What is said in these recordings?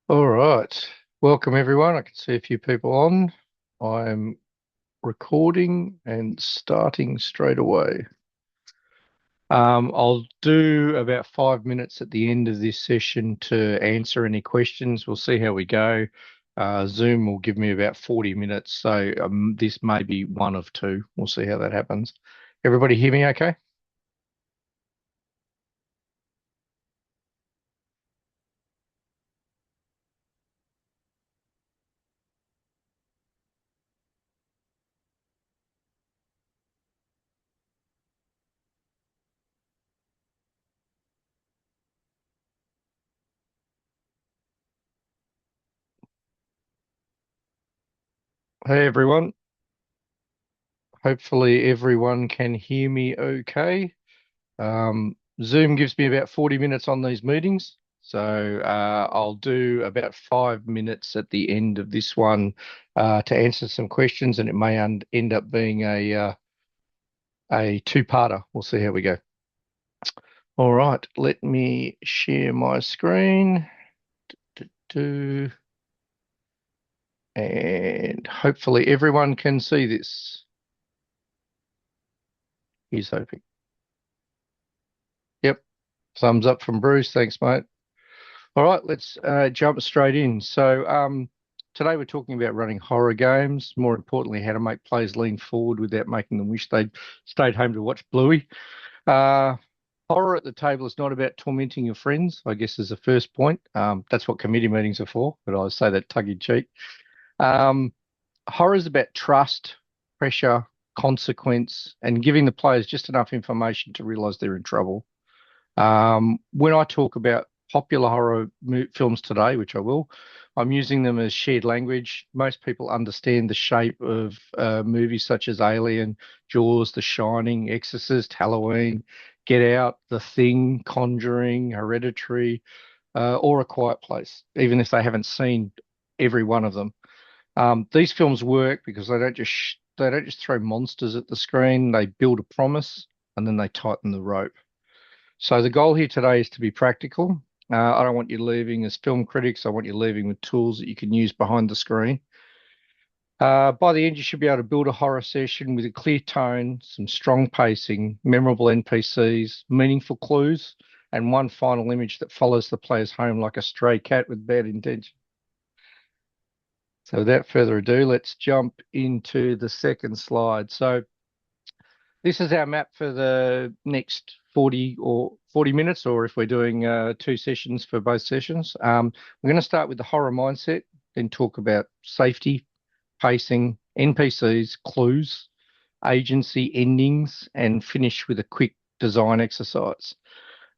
All right. Welcome, everyone. I can see a few people on. I'm recording and starting straight away. I'll do about 5 minutes at the end of this session to answer any questions. We'll see how we go. Zoom will give me about 40 minutes, so this may be one of two. We'll see how that happens. Everybody hear me okay? Hey, everyone. Hopefully, everyone can hear me okay. Zoom gives me about 40 minutes on these meetings. So I'll do about 5 minutes at the end of this one to answer some questions, and it may end up being a two-parter. We'll see how we go. All right, let me share my screen. Do, and hopefully everyone can see this. He's hoping. Yep, thumbs up from Bruce. Thanks, mate. All right, let's jump straight in. So, today we're talking about running horror games. More importantly, how to make players lean forward without making them wish they'd stayed home to watch Bluey. Uh, Horror at the table is not about tormenting your friends, I guess, is the first point. That's what committee meetings are for, but I say that tongue in cheek. Um, Horror is about trust, pressure, consequence, and giving the players just enough information to realize they're in trouble. When I talk about popular horror films today, which I will, I'm using them as shared language. Most people understand the shape of movies such as Alien, Jaws, The Shining, Exorcist, Halloween, Get Out, The Thing, Conjuring, Hereditary, or A Quiet Place, even if they haven't seen every one of them. These films work because they don't just throw monsters at the screen. They build a promise and then they tighten the rope. So the goal here today is to be practical. I don't want you leaving as film critics. I want you leaving with tools that you can use behind the screen. By the end, you should be able to build a horror session with a clear tone, some strong pacing, memorable NPCs, meaningful clues, and one final image that follows the players home like a stray cat with bad intention. So without further ado, let's jump into the second slide. So this is our map for the next 40 minutes, or if we're doing two sessions for both sessions. We're going to start with the horror mindset, then talk about safety, pacing, NPCs, clues, agency, endings, and finish with a quick design exercise.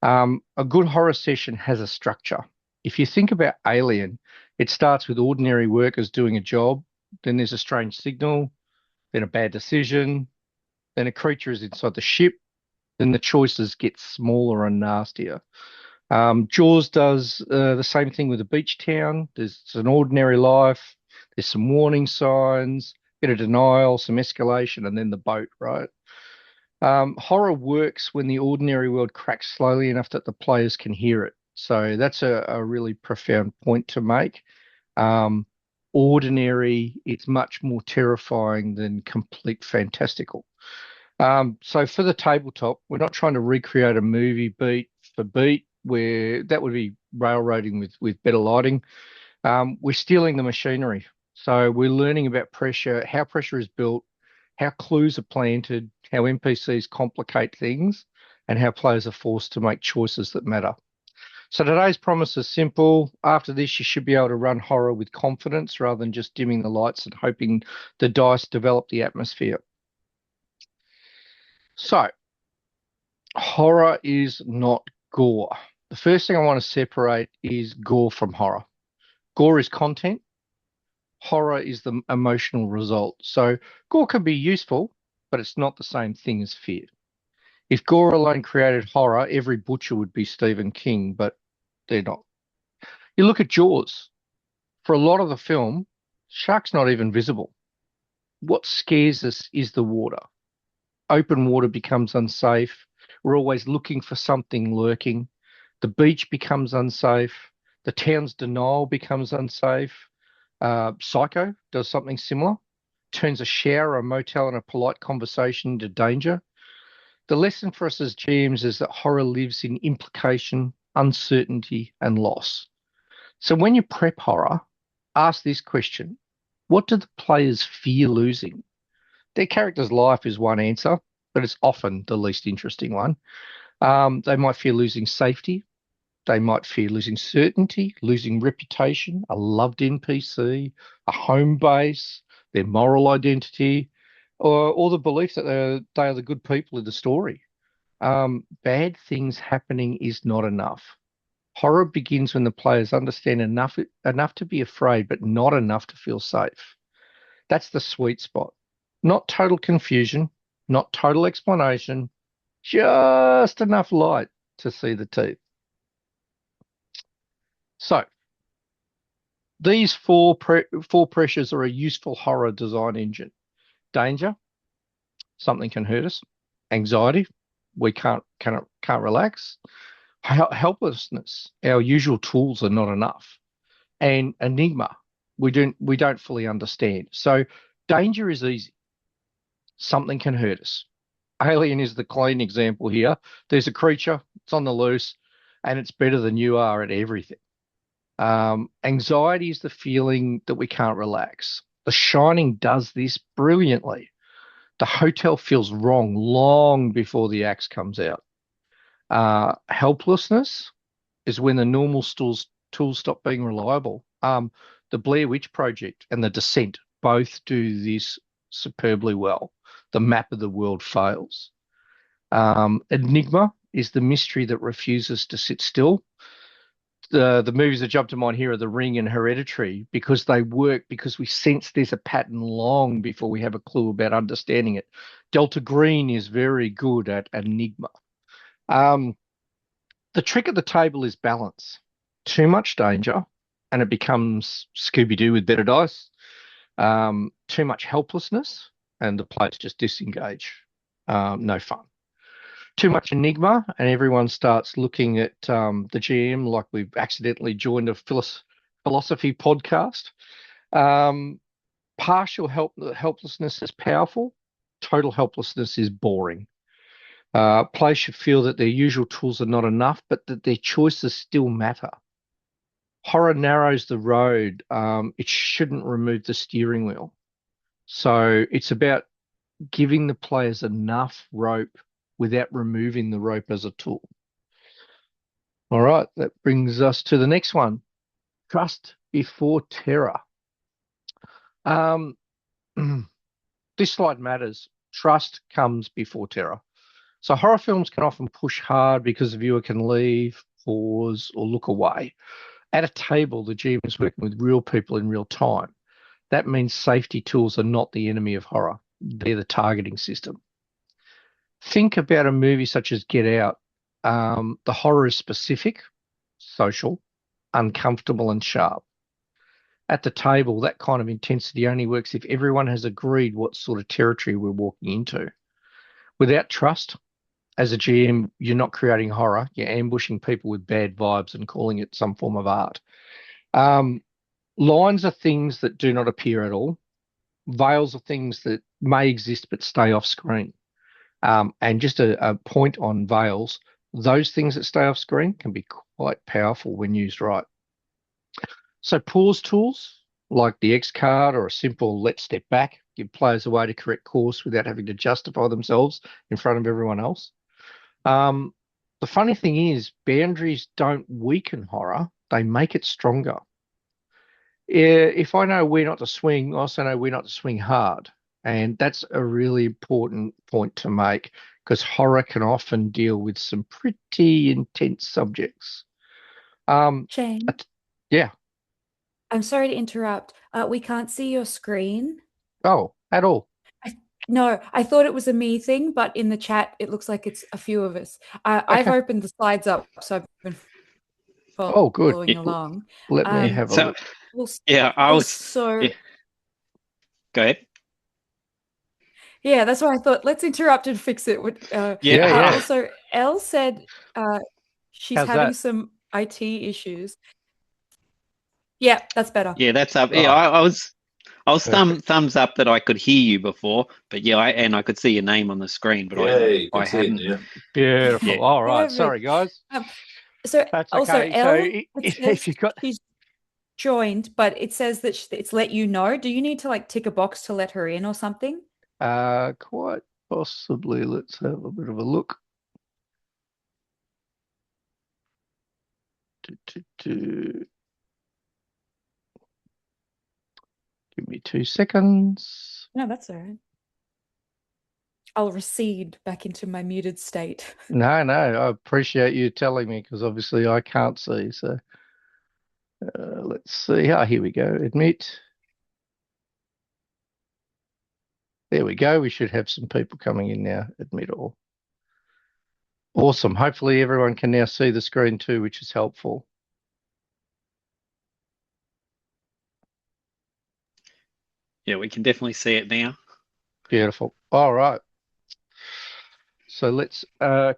A good horror session has a structure. If you think about Alien, it starts with ordinary workers doing a job, then there's a strange signal, then a bad decision, then a creature is inside the ship, then the choices get smaller and nastier. Jaws does the same thing with a beach town. There's an ordinary life, there's some warning signs, bit of denial, some escalation, and then the boat, right? Horror works when the ordinary world cracks slowly enough that the players can hear it. So that's a really profound point to make. Um, Ordinary, it's much more terrifying than complete fantastical. So for the tabletop, we're not trying to recreate a movie beat for beat, where that would be railroading with better lighting. We're stealing the machinery. So we're learning about pressure, how pressure is built, how clues are planted, how NPCs complicate things, and how players are forced to make choices that matter. So today's promise is simple. After this, you should be able to run horror with confidence rather than just dimming the lights and hoping the dice develop the atmosphere. So horror is not gore. The first thing I want to separate is gore from horror. Gore is content, horror is the emotional result. So gore can be useful, but it's not the same thing as fear. If gore alone created horror, every butcher would be Stephen King, but they're not. You look at Jaws. For a lot of the film, shark's not even visible. What scares us is the water. Open water becomes unsafe. We're always looking for something lurking. The beach becomes unsafe. The town's denial becomes unsafe. Psycho does something similar, turns a shower, a motel, and a polite conversation into danger. The lesson for us as GMs is that horror lives in implication, uncertainty, and loss. So when you prep horror, ask this question: what do the players fear losing? Their character's life is one answer, but it's often the least interesting one. They might fear losing safety. They might fear losing certainty, losing reputation, a loved NPC, a home base, their moral identity, or the belief that they are the good people in the story. Bad things happening is not enough. Horror begins when the players understand enough to be afraid, but not enough to feel safe. That's the sweet spot. Not total confusion, not total explanation, just enough light to see the teeth. So these four pressures are a useful horror design engine. Danger, something can hurt us. Anxiety, we can't relax. Helplessness, our usual tools are not enough. And enigma, we don't fully understand. So danger is easy. Something can hurt us. Alien is the clean example here. There's a creature, it's on the loose, and it's better than you are at everything. Anxiety is the feeling that we can't relax. The Shining does this brilliantly. The hotel feels wrong long before the axe comes out. Helplessness is when the normal tools stop being reliable. The Blair Witch Project and The Descent both do this superbly well. The map of the world fails. Enigma is the mystery that refuses to sit still. The movies that jump to mind here are The Ring and Hereditary because they work because we sense there's a pattern long before we have a clue about understanding it. Delta Green is very good at enigma. Um, the trick at the table is balance. Too much danger, and it becomes Scooby Doo with better dice. Too much helplessness, and the players just disengage. No fun. Too much enigma, and everyone starts looking at the GM like we've accidentally joined a philosophy podcast. Um, partial helplessness is powerful. Total helplessness is boring. Players should feel that their usual tools are not enough, but that their choices still matter. Horror narrows the road. It shouldn't remove the steering wheel. So it's about giving the players enough rope without removing the rope as a tool. All right, that brings us to the next one. Trust before terror. Um, this slide matters. Trust comes before terror. So horror films can often push hard because the viewer can leave, pause, or look away. At a table, the GM is working with real people in real time. That means safety tools are not the enemy of horror. They're the targeting system. Think about a movie such as Get Out. The horror is specific, social, uncomfortable, and sharp. At the table, that kind of intensity only works if everyone has agreed what sort of territory we're walking into. Without trust, as a GM, you're not creating horror, you're ambushing people with bad vibes and calling it some form of art. Um, Lines are things that do not appear at all. Veils are things that may exist but stay off screen. And just a point on veils, those things that stay off screen can be quite powerful when used right. So pause tools like the X card or a simple let's step back give players a way to correct course without having to justify themselves in front of everyone else. Um, the funny thing is, boundaries don't weaken horror; they make it stronger. If I know where not to swing, I also know where not to swing hard. And that's a really important point to make because horror can often deal with some pretty intense subjects. Um, Shane, yeah. I'm sorry to interrupt. We can't see your screen. Oh, at all. I, no, I thought it was a me thing, but in the chat, it looks like it's a few of us. I've Okay. opened the slides up, so I've been Oh, good. following along. Let me Um, have a So look. well, yeah, I well, was. so Yeah, go ahead. yeah, that's why I thought let's interrupt and fix it. Yeah. Yeah, yeah. Also, Elle said she's How's having that? some IT issues. Yeah, that's better. Yeah, that's up. Oh, Yeah, I was perfect. thumbs up that I could hear you before, but yeah, I could see your name on the screen, but Yeah, you I can see it hadn't. now. Yeah. Beautiful. All right. Sorry, Perfect. guys. Um, so That's also okay. So Elle, it if says you got she's joined, but it says that it's let you know. Do you need to like tick a box to let her in or something? quite possibly, let's have a bit of a look. Do. Give me 2 seconds. No, that's all right. I'll recede back into my muted state. No, I appreciate you telling me because obviously I can't see. So let's see. Ah, here we go. Admit. There we go. We should have some people coming in now. Admit all. Awesome. Hopefully everyone can now see the screen too, which is helpful. Yeah, we can definitely see it now. Beautiful. All right. So let's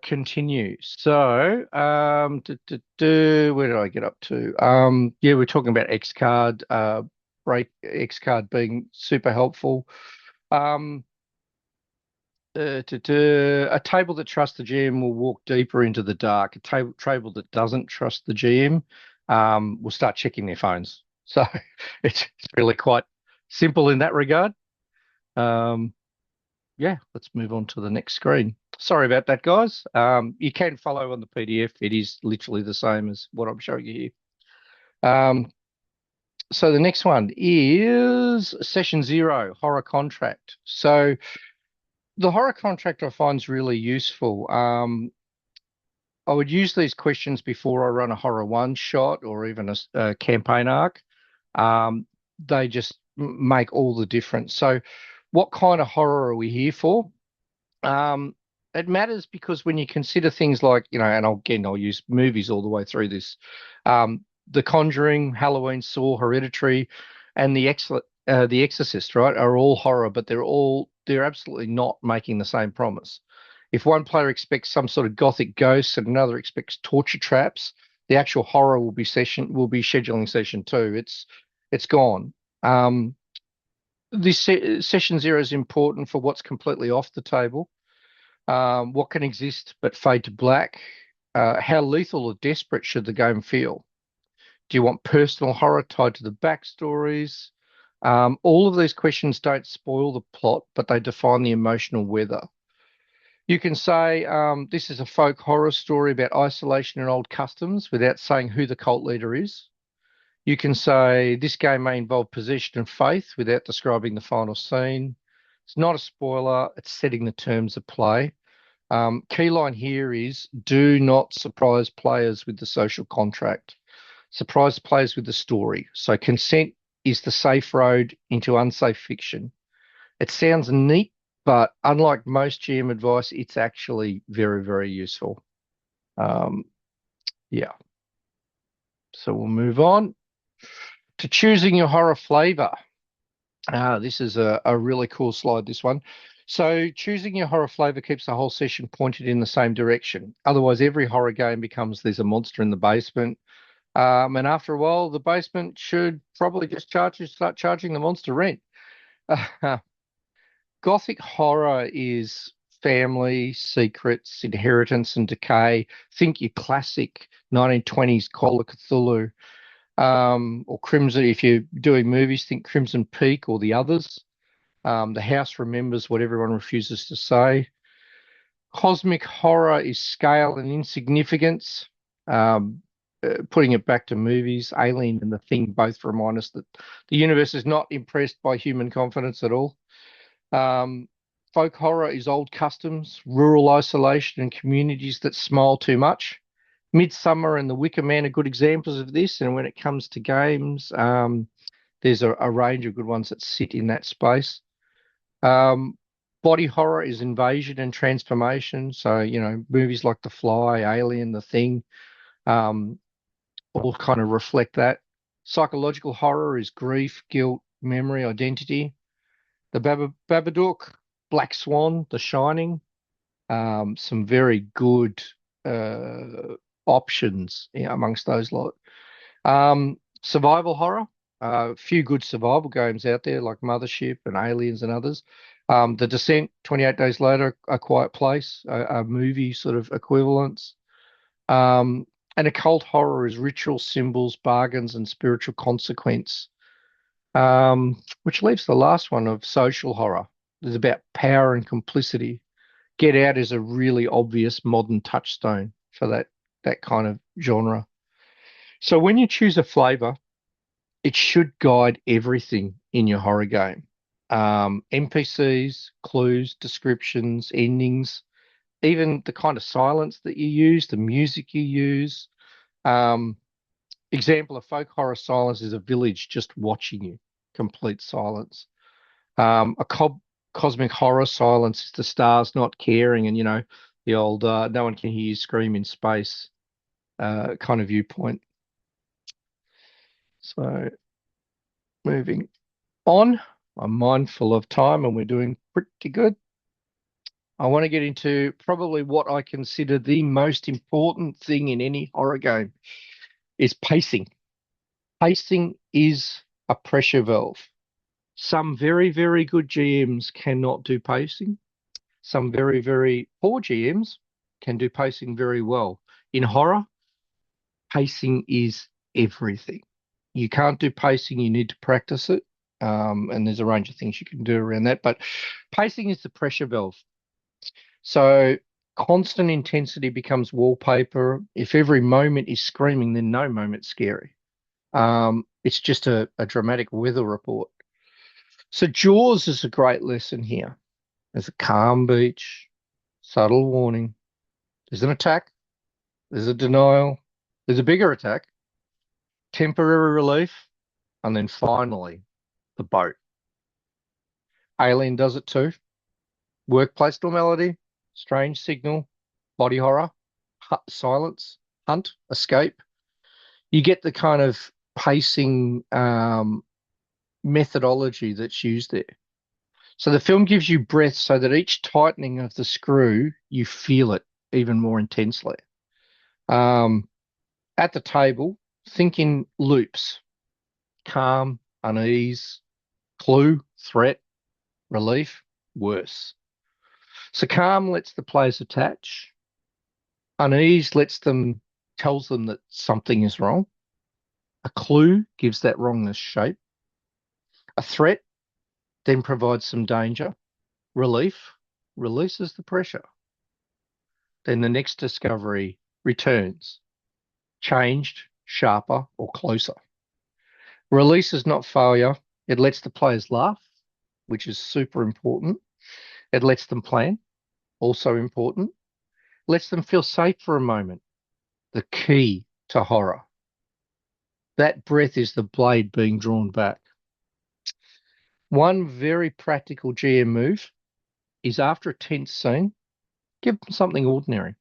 continue. So where did I get up to? Yeah, we're talking about X card, break X card being super helpful. Um, a table that trusts the GM will walk deeper into the dark. A table that doesn't trust the GM will start checking their phones. So it's really quite simple in that regard. Um, yeah, let's move on to the next screen. Sorry about that, guys. You can follow on the PDF. It is literally the same as what I'm showing you here. So the next one is session 0, horror contract. So the horror contract I find is really useful. I would use these questions before I run a horror one shot or even a campaign arc. They just make all the difference. So, what kind of horror are we here for? Um, it matters because when you consider things like, and I'll use movies all the way through this. The Conjuring, Halloween, Saw, Hereditary, and The Exorcist, right, are all horror, but they're absolutely not making the same promise. If one player expects some sort of gothic ghost and another expects torture traps, the actual horror will be scheduling session 2. It's gone. This session 0 is important for what's completely off the table. What can exist but fade to black? How lethal or desperate should the game feel? Do you want personal horror tied to the backstories? All of these questions don't spoil the plot, but they define the emotional weather. You can say this is a folk horror story about isolation and old customs without saying who the cult leader is. You can say this game may involve possession and faith without describing the final scene. It's not a spoiler, it's setting the terms of play. Key line here is do not surprise players with the social contract. Surprise players with the story. So consent is the safe road into unsafe fiction. It sounds neat, but unlike most GM advice, it's actually very, very useful. Um, yeah. So we'll move on to choosing your horror flavor. This is a really cool slide, this one. So choosing your horror flavor keeps the whole session pointed in the same direction. Otherwise, every horror game becomes there's a monster in the basement. And after a while, the basement should probably just start charging the monster rent. Gothic horror is family, secrets, inheritance, and decay. Think your classic 1920s Call of Cthulhu, or Crimson. If you're doing movies, think Crimson Peak or the others. The house remembers what everyone refuses to say. Cosmic horror is scale and insignificance. Um, Putting it back to movies, Alien and The Thing both remind us that the universe is not impressed by human confidence at all. Um, Folk horror is old customs, rural isolation, and communities that smile too much. Midsummer and The Wicker Man are good examples of this. And when it comes to games, there's a range of good ones that sit in that space. Um, Body horror is invasion and transformation. So, movies like The Fly, Alien, The Thing, um, all kind of reflect that. Psychological horror is grief, guilt, memory, identity. The Babadook, Black Swan, The Shining, some very good options amongst those lot. Survival horror. A few good survival games out there like Mothership and Aliens and others. The Descent, 28 Days Later, A Quiet Place, a movie sort of equivalents. Um, and occult horror is ritual, symbols, bargains, and spiritual consequence. Which leaves the last one of social horror. It's about power and complicity. Get Out is a really obvious modern touchstone for that kind of genre. So when you choose a flavor, it should guide everything in your horror game. NPCs, clues, descriptions, endings, even the kind of silence that you use, the music you use. Um, Example of folk horror silence is a village just watching you, complete silence. A cosmic horror silence is the stars not caring, and the old no one can hear you scream in space kind of viewpoint. So moving on, I'm mindful of time, and we're doing pretty good. I want to get into probably what I consider the most important thing in any horror game is pacing. Pacing is a pressure valve. Some very, very good GMs cannot do pacing. Some very, very poor GMs can do pacing very well. In horror, pacing is everything. You can't do pacing, you need to practice it. And there's a range of things you can do around that. But pacing is the pressure valve. So constant intensity becomes wallpaper. If every moment is screaming, then no moment's scary. It's just a dramatic weather report. So Jaws is a great lesson here. There's a calm beach, subtle warning. There's an attack. There's a denial. There's a bigger attack, temporary relief, and then finally the boat. Alien does it too. Workplace normality, strange signal, body horror, silence, hunt, escape. You get the kind of pacing methodology that's used there. So the film gives you breath so that each tightening of the screw, you feel it even more intensely. At the table, think in loops: calm, unease, clue, threat, relief, worse. So calm lets the players attach. Unease tells them that something is wrong. A clue gives that wrongness shape. A threat then provides some danger. Relief releases the pressure. Then the next discovery returns, changed, sharper, or closer. Release is not failure. It lets the players laugh, which is super important. It lets them plan, also important. Lets them feel safe for a moment, the key to horror. That breath is the blade being drawn back. One very practical GM move is after a tense scene, give them something ordinary.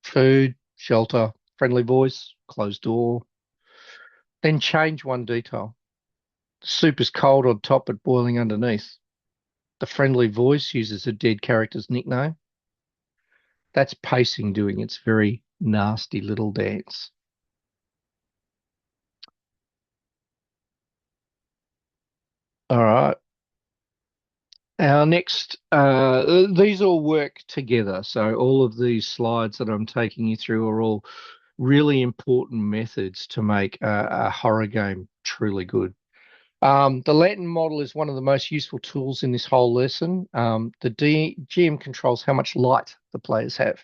Food, shelter, friendly voice, closed door. Then change one detail. The soup is cold on top but boiling underneath. The friendly voice uses a dead character's nickname. That's pacing doing its very nasty little dance. All right. Our next, these all work together. So all of these slides that I'm taking you through are all really important methods to make a horror game truly good. The Lantern model is one of the most useful tools in this whole lesson. The GM controls how much light the players have.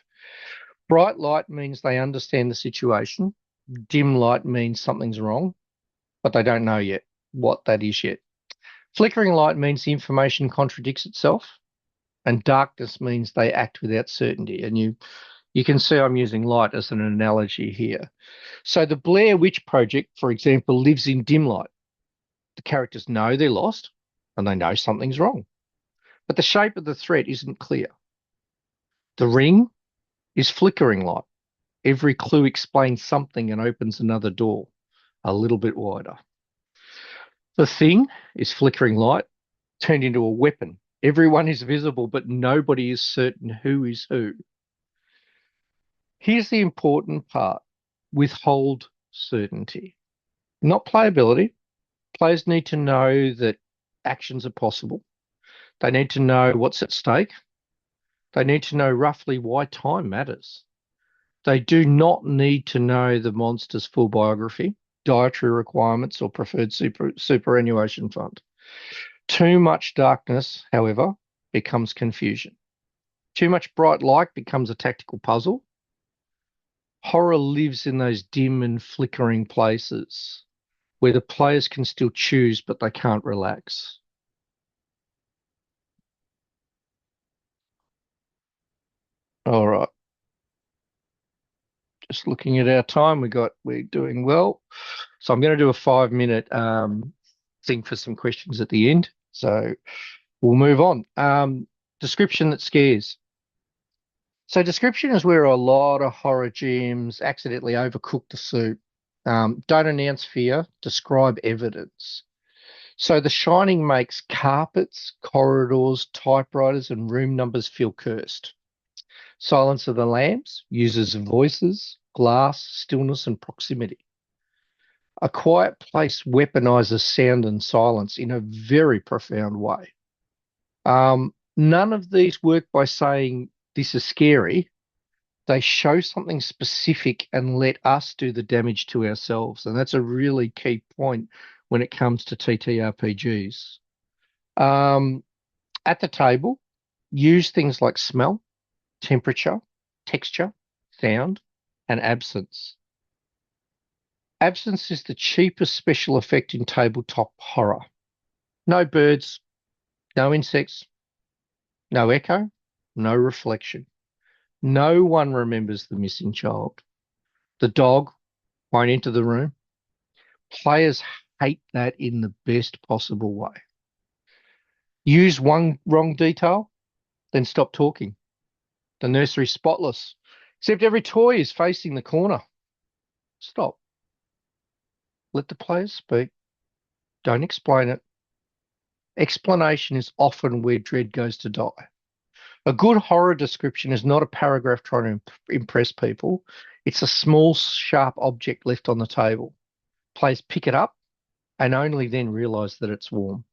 Bright light means they understand the situation. Dim light means something's wrong, but they don't know yet what that is yet. Flickering light means the information contradicts itself, and darkness means they act without certainty. And you can see I'm using light as an analogy here. So the Blair Witch Project, for example, lives in dim light. The characters know they're lost and they know something's wrong, but the shape of the threat isn't clear. The Ring is flickering light. Every clue explains something and opens another door a little bit wider. The Thing is flickering light turned into a weapon. Everyone is visible, but nobody is certain who is who. Here's the important part: withhold certainty. not playability. Players need to know that actions are possible. They need to know what's at stake. They need to know roughly why time matters. They do not need to know the monster's full biography, dietary requirements, or preferred superannuation fund. Too much darkness, however, becomes confusion. Too much bright light becomes a tactical puzzle. Horror lives in those dim and flickering places where the players can still choose, but they can't relax. All right. Just looking at our time, we're doing well. So I'm going to do a 5-minute thing for some questions at the end. So we'll move on. Description that scares. So description is where a lot of horror GMs accidentally overcook the soup. Don't announce fear, describe evidence. So The Shining makes carpets, corridors, typewriters, and room numbers feel cursed. Silence of the Lambs uses voices, glass, stillness, and proximity. A Quiet Place weaponizes sound and silence in a very profound way. None of these work by saying this is scary. They show something specific and let us do the damage to ourselves. And that's a really key point when it comes to TTRPGs. At the table, use things like smell, temperature, texture, sound, and absence. Absence is the cheapest special effect in tabletop horror. No birds, no insects, no echo, no reflection. No one remembers the missing child. The dog won't enter the room. Players hate that in the best possible way. Use one wrong detail, then stop talking. The nursery's spotless, except every toy is facing the corner. Stop. Let the players speak. Don't explain it. Explanation is often where dread goes to die. A good horror description is not a paragraph trying to impress people. It's a small, sharp object left on the table. Players pick it up and only then realize that it's warm.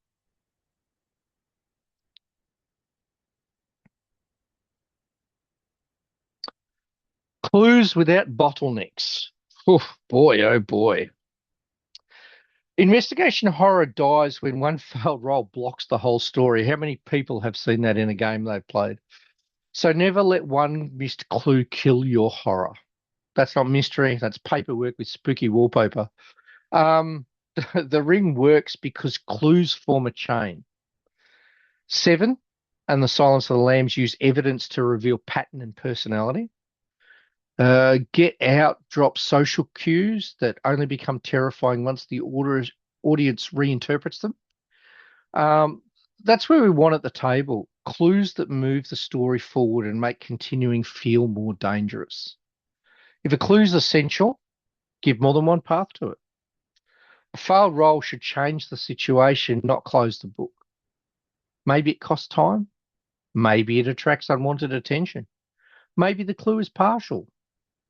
Clues without bottlenecks. Oof, boy, oh boy. Investigation horror dies when one failed roll blocks the whole story. How many people have seen that in a game they've played? So never let one missed clue kill your horror. That's not mystery. That's paperwork with spooky wallpaper. The ring works because clues form a chain. Seven and the Silence of the Lambs use evidence to reveal pattern and personality. Get Out drops social cues that only become terrifying once the audience reinterprets them. That's where we want at the table. Clues that move the story forward and make continuing feel more dangerous. If a clue is essential, give more than one path to it. A failed roll should change the situation, not close the book. Maybe it costs time. Maybe it attracts unwanted attention. Maybe the clue is partial.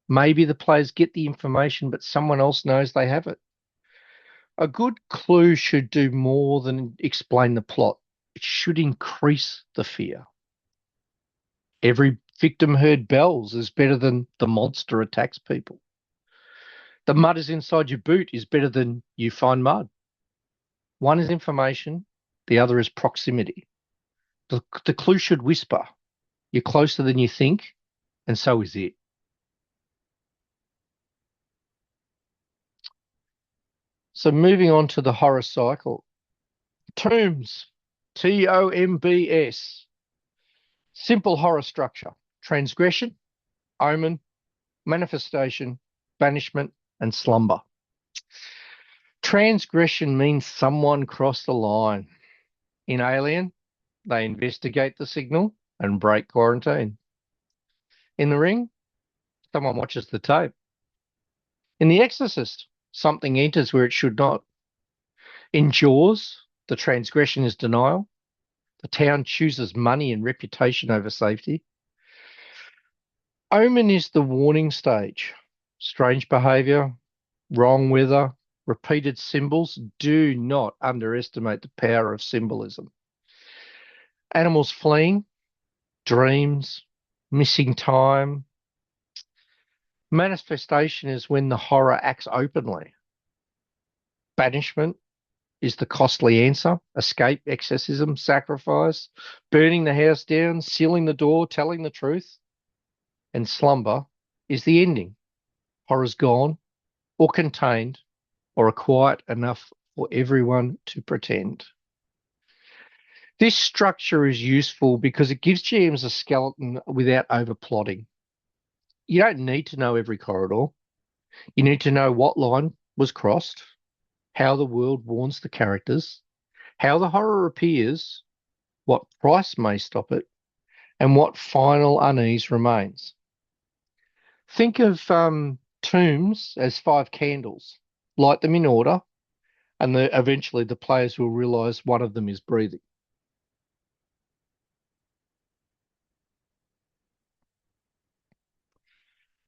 Maybe the players get the information, but someone else knows they have it. A good clue should do more than explain the plot. It should increase the fear. Every victim heard bells is better than the monster attacks people. The mud is inside your boot is better than you find mud. One is information, the other is proximity. The clue should whisper, you're closer than you think, and so is it. So moving on to the horror cycle. Tombs, TOMBS. Simple horror structure. Transgression, omen, manifestation, banishment, and slumber. Transgression means someone crossed the line. In Alien, they investigate the signal and break quarantine. In The Ring, someone watches the tape. In The Exorcist, something enters where it should not. In Jaws, the transgression is denial. The town chooses money and reputation over safety. Omen is the warning stage. Strange behavior, wrong weather, repeated symbols. Do not underestimate the power of symbolism. Animals fleeing, dreams, missing time. Manifestation is when the horror acts openly. Banishment is the costly answer. Escape, exorcism, sacrifice, burning the house down, sealing the door, telling the truth. And slumber is the ending. Horror's gone, or contained, or quiet enough for everyone to pretend. This structure is useful because it gives GMs a skeleton without overplotting. You don't need to know every corridor. You need to know what line was crossed, how the world warns the characters, how the horror appears, what price may stop it, and what final unease remains. Think of tombs as 5 candles. Light them in order, and eventually the players will realise one of them is breathing.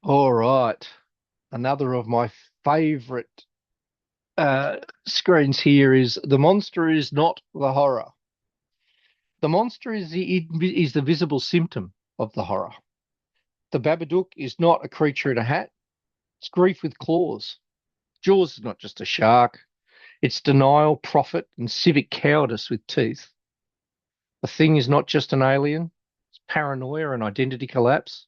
All right. Another of my favourite screens here is the monster is not the horror. The monster is the visible symptom of the horror. The Babadook is not a creature in a hat. It's grief with claws. Jaws is not just a shark. It's denial, profit, and civic cowardice with teeth. The Thing is not just an alien. It's paranoia and identity collapse.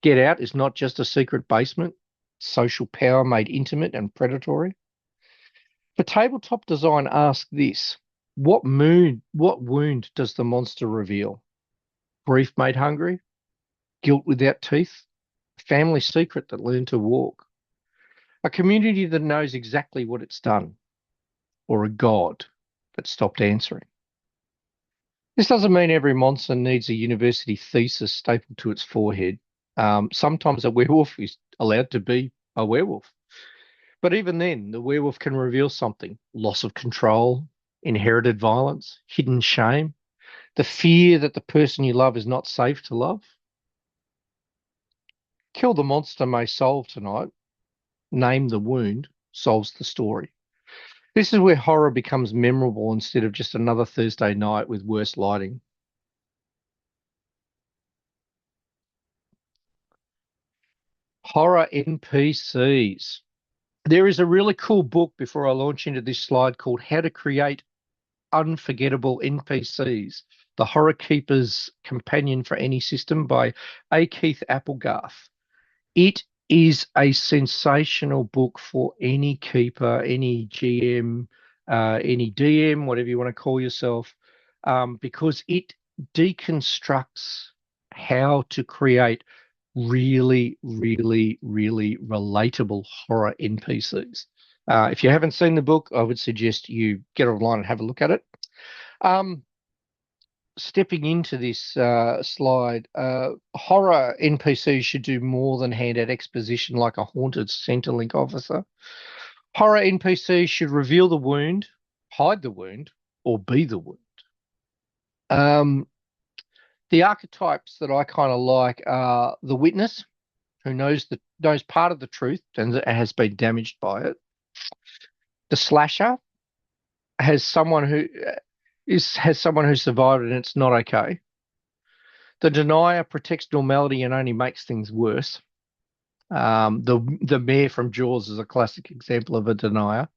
Get Out is not just a secret basement. Social power made intimate and predatory. The tabletop design asks this: what wound does the monster reveal? Grief made hungry? Guilt without teeth? A family secret that learned to walk? A community that knows exactly what it's done? Or a god that stopped answering? This doesn't mean every monster needs a university thesis stapled to its forehead. Sometimes a werewolf is allowed to be a werewolf. But even then, the werewolf can reveal something: loss of control, inherited violence, hidden shame, the fear that the person you love is not safe to love. Kill the Monster may solve tonight. Name the Wound solves the story. This is where horror becomes memorable instead of just another Thursday night with worse lighting. Horror NPCs. There is a really cool book before I launch into this slide called How to Create Unforgettable NPCs, The Horror Keeper's Companion for Any System by A. Keith Applegarth. It is a sensational book for any keeper, any GM, any DM, whatever you want to call yourself, because it deconstructs how to create really, really, really relatable horror NPCs. If you haven't seen the book, I would suggest you get online and have a look at it. Stepping into this slide, horror NPCs should do more than hand out exposition like a haunted Centrelink officer. Horror NPCs should reveal the wound, hide the wound, or be the wound. The archetypes that I kind of like are the witness, who knows part of the truth and has been damaged by it. The slasher has someone who survived and it's not okay. The denier protects normality and only makes things worse. The mayor from Jaws is a classic example of a denier.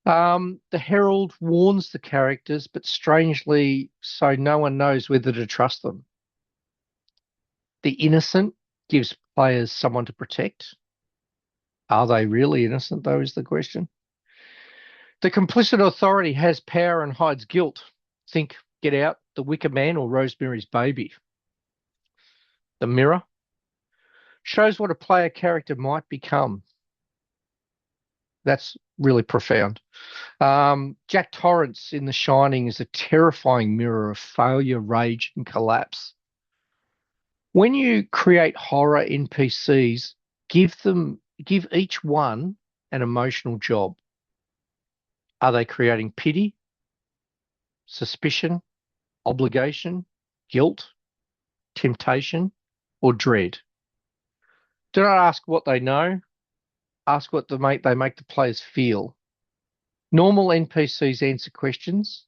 The herald warns the characters, but strangely so no one knows whether to trust them. The innocent gives players someone to protect. Are they really innocent, though, is the question. The complicit authority has power and hides guilt. Think Get Out, The Wicker Man, or Rosemary's Baby. The mirror shows what a player character might become. That's really profound. Jack Torrance in The Shining is a terrifying mirror of failure, rage, and collapse. When you create horror NPCs, give each one an emotional job. Are they creating pity, suspicion, obligation, guilt, temptation, or dread? Do not ask what they know. ask what they make the players feel. Normal NPCs answer questions.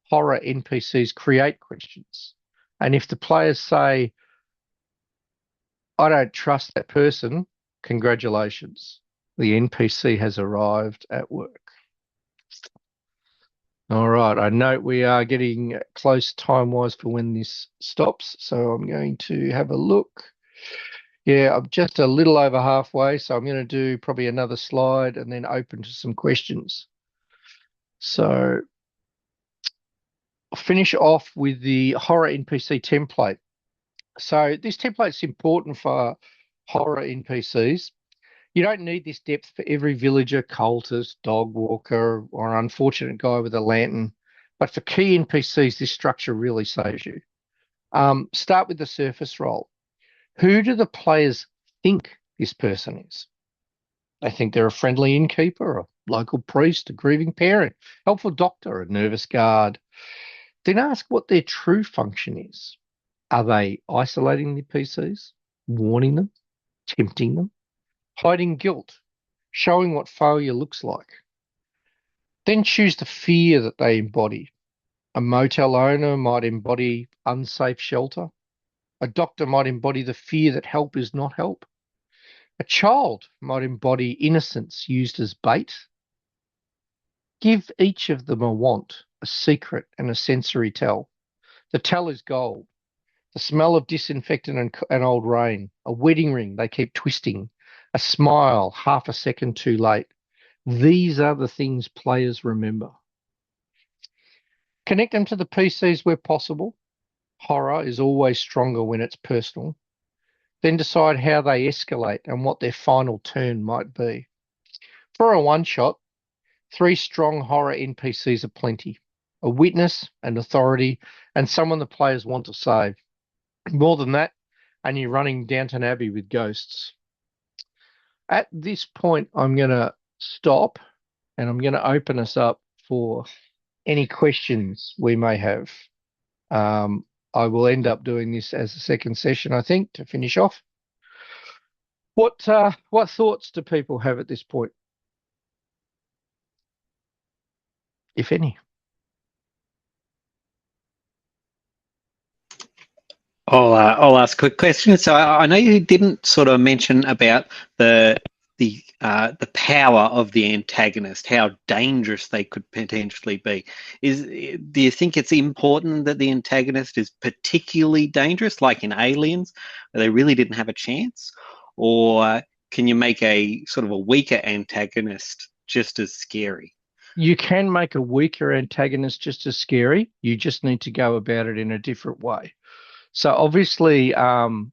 Horror NPCs create questions. And if the players say, I don't trust that person, congratulations. The NPC has arrived at work. All right. I note we are getting close time-wise for when this stops. So I'm going to have a look. Yeah, I'm just a little over halfway. So I'm going to do probably another slide and then open to some questions. So I'll finish off with the horror NPC template. So this template's important for horror NPCs. You don't need this depth for every villager, cultist, dog walker, or unfortunate guy with a lantern. But for key NPCs, this structure really saves you. Start with the surface role. Who do the players think this person is? They think they're a friendly innkeeper, a local priest, a grieving parent, helpful doctor, a nervous guard. Then ask what their true function is. Are they isolating the PCs, warning them, tempting them, hiding guilt, showing what failure looks like? Then choose the fear that they embody. A motel owner might embody unsafe shelter. A doctor might embody the fear that help is not help. A child might embody innocence used as bait. Give each of them a want, a secret, and a sensory tell. The tell is gold. The smell of disinfectant and old rain. A wedding ring they keep twisting. A smile half a second too late. These are the things players remember. Connect them to the PCs where possible. Horror is always stronger when it's personal. Then decide how they escalate and what their final turn might be. For a one-shot, 3 strong horror NPCs are plenty. A witness, an authority, and someone the players want to save. More than that, and you're running Downton Abbey with ghosts. At this point, I'm going to stop and I'm going to open us up for any questions we may have. I will end up doing this as a second session, I think, to finish off. What thoughts do people have at this point, if any? I'll ask a quick question. So I know you didn't sort of mention about the power of the antagonist, how dangerous they could potentially be. Do you think it's important that the antagonist is particularly dangerous, like in Aliens, where they really didn't have a chance? Or can you make a sort of a weaker antagonist just as scary? You can make a weaker antagonist just as scary. You just need to go about it in a different way. So obviously, if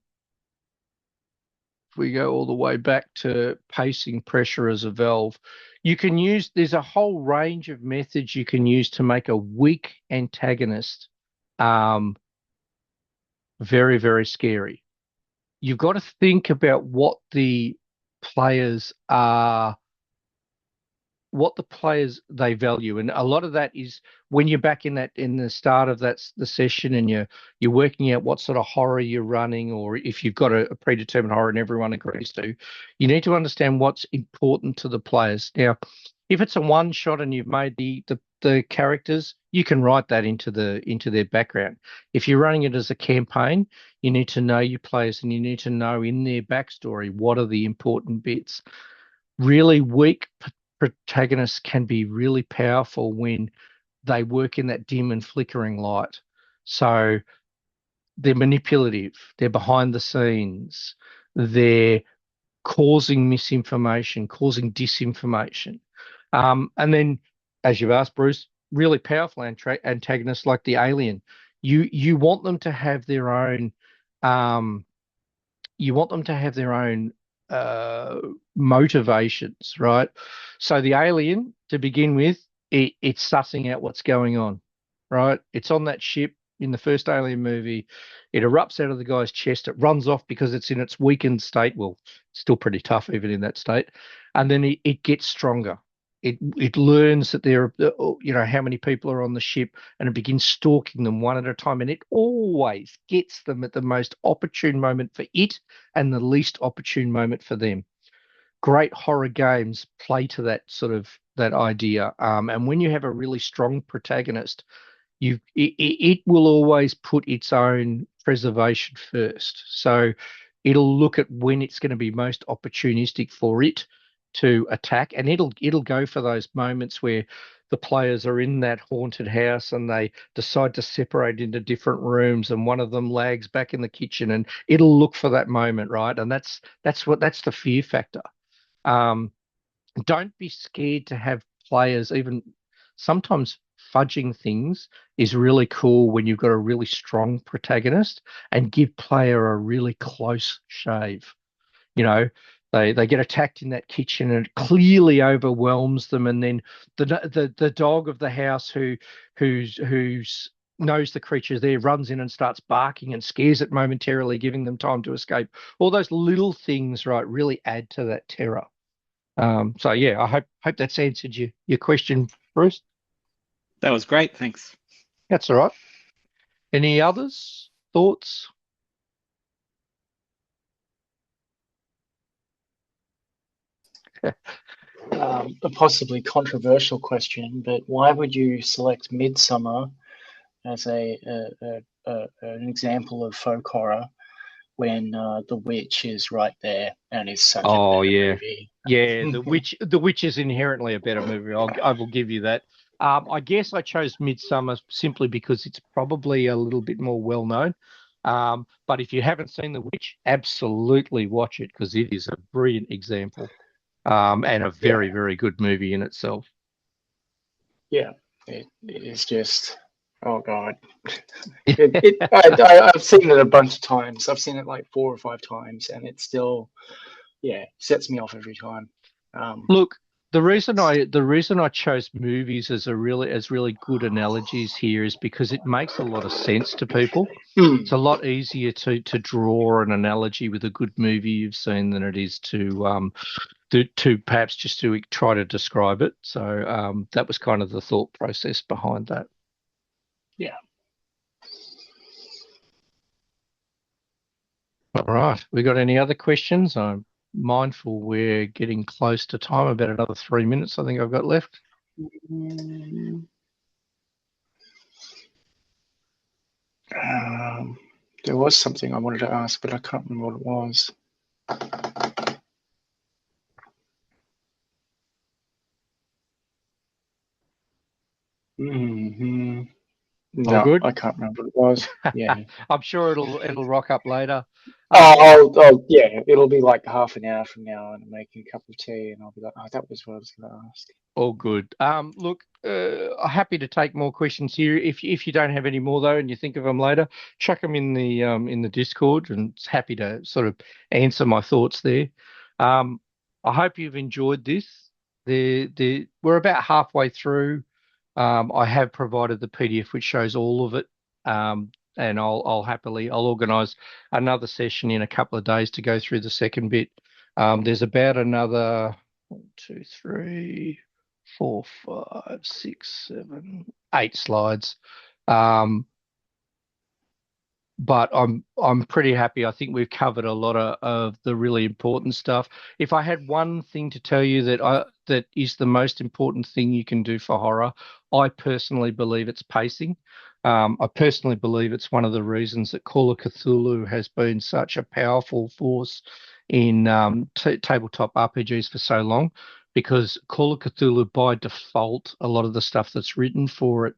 we go all the way back to pacing pressure as a valve, there's a whole range of methods you can use to make a weak antagonist very, very scary. You've got to think about players are what the players they value, and a lot of that is when you're back in the start of the session and you're working out what sort of horror you're running, or if you've got a predetermined horror and everyone agrees to, you need to understand what's important to the players. Now, if it's a one shot and you've made the characters, you can write that into their background. If you're running it as a campaign, you need to know your players and you need to know in their backstory what are the important bits. Really weak protagonists can be really powerful when they work in that dim and flickering light. So they're manipulative, they're behind the scenes, they're causing misinformation, causing disinformation. And then, as you've asked, Bruce, really powerful antagonists like the alien. You want them to have their own um, you want them to have their own motivations, right? So the alien, to begin with, it's sussing out what's going on, right? It's on that ship in the first Alien movie. It erupts out of the guy's chest. It runs off because it's in its weakened state. Well, it's still pretty tough even in that state. And then it gets stronger. It learns that there are, how many people are on the ship, and it begins stalking them one at a time. And it always gets them at the most opportune moment for it and the least opportune moment for them. great horror games play to that idea. And when you have a really strong protagonist, it will always put its own preservation first. So it'll look at when it's going to be most opportunistic for it to attack, and it'll go for those moments where the players are in that haunted house and they decide to separate into different rooms, and one of them lags back in the kitchen, and it'll look for that moment, right? And that's the fear factor. Um, don't be scared to have players, even sometimes fudging things is really cool when you've got a really strong protagonist, and give player a really close shave. You know, they get attacked in that kitchen and it clearly overwhelms them, and then the dog of the house who's knows the creature's there runs in and starts barking and scares it momentarily, giving them time to escape. All those little things, right, really add to that terror. So yeah, I hope that's answered your question, Bruce. That was great. Thanks. That's all right. Any others? Thoughts? A possibly controversial question, but why would you select Midsummer as an example of folk horror when The Witch is right there and is such a better movie? Yeah, The Witch is inherently a better movie. I will give you that. I guess I chose Midsummer simply because it's probably a little bit more well known. But if you haven't seen The Witch, absolutely watch it, because it is a brilliant example, and a very, very good movie in itself. Yeah, it is just, oh God. I've seen it a bunch of times. I've seen it like 4 or 5 times, and it still, sets me off every time. Look, the reason I chose movies as really good analogies here is because it makes a lot of sense to people. It's a lot easier to draw an analogy with a good movie you've seen than it is to perhaps just to try to describe it. So that was kind of the thought process behind that. Yeah. All right. We got any other questions? I'm mindful we're getting close to time, about another 3 minutes I think I've got left. There was something I wanted to ask, but I can't remember what it was. No, good? I can't remember what it was. Yeah. I'm sure it'll rock up later. Yeah, it'll be like half an hour from now, and I'm making a cup of tea, and I'll be like, oh, that was what I was going to ask. All good. Look, happy to take more questions here. If you don't have any more though, and you think of them later, chuck them in the Discord, and it's happy to sort of answer my thoughts there. I hope you've enjoyed this. We're about halfway through. I have provided the PDF which shows all of it, and I'll organise another session in a couple of days to go through the second bit. There's about another 1, 2, 3, 4, 5, 6, 7, 8 slides. But I'm pretty happy. I think we've covered a lot of the really important stuff. If I had one thing to tell you that is the most important thing you can do for horror, I personally believe it's pacing. I personally believe it's one of the reasons that Call of Cthulhu has been such a powerful force in tabletop RPGs for so long, because Call of Cthulhu, by default, a lot of the stuff that's written for it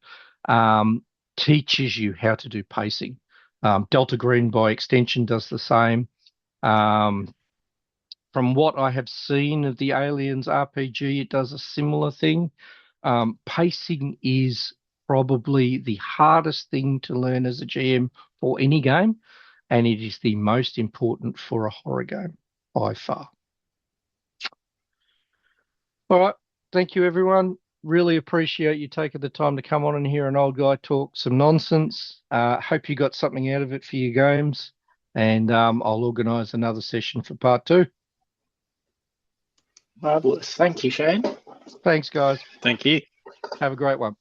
teaches you how to do pacing. Delta Green, by extension, does the same. From what I have seen of the Aliens RPG, it does a similar thing. Pacing is probably the hardest thing to learn as a GM for any game, and it is the most important for a horror game by far. All right. Thank you, everyone. Really appreciate you taking the time to come on and hear an old guy talk some nonsense. Hope you got something out of it for your games, and I'll organise another session for part 2. Marvelous. Thank you, Shane. Thanks, guys. Thank you. Have a great one.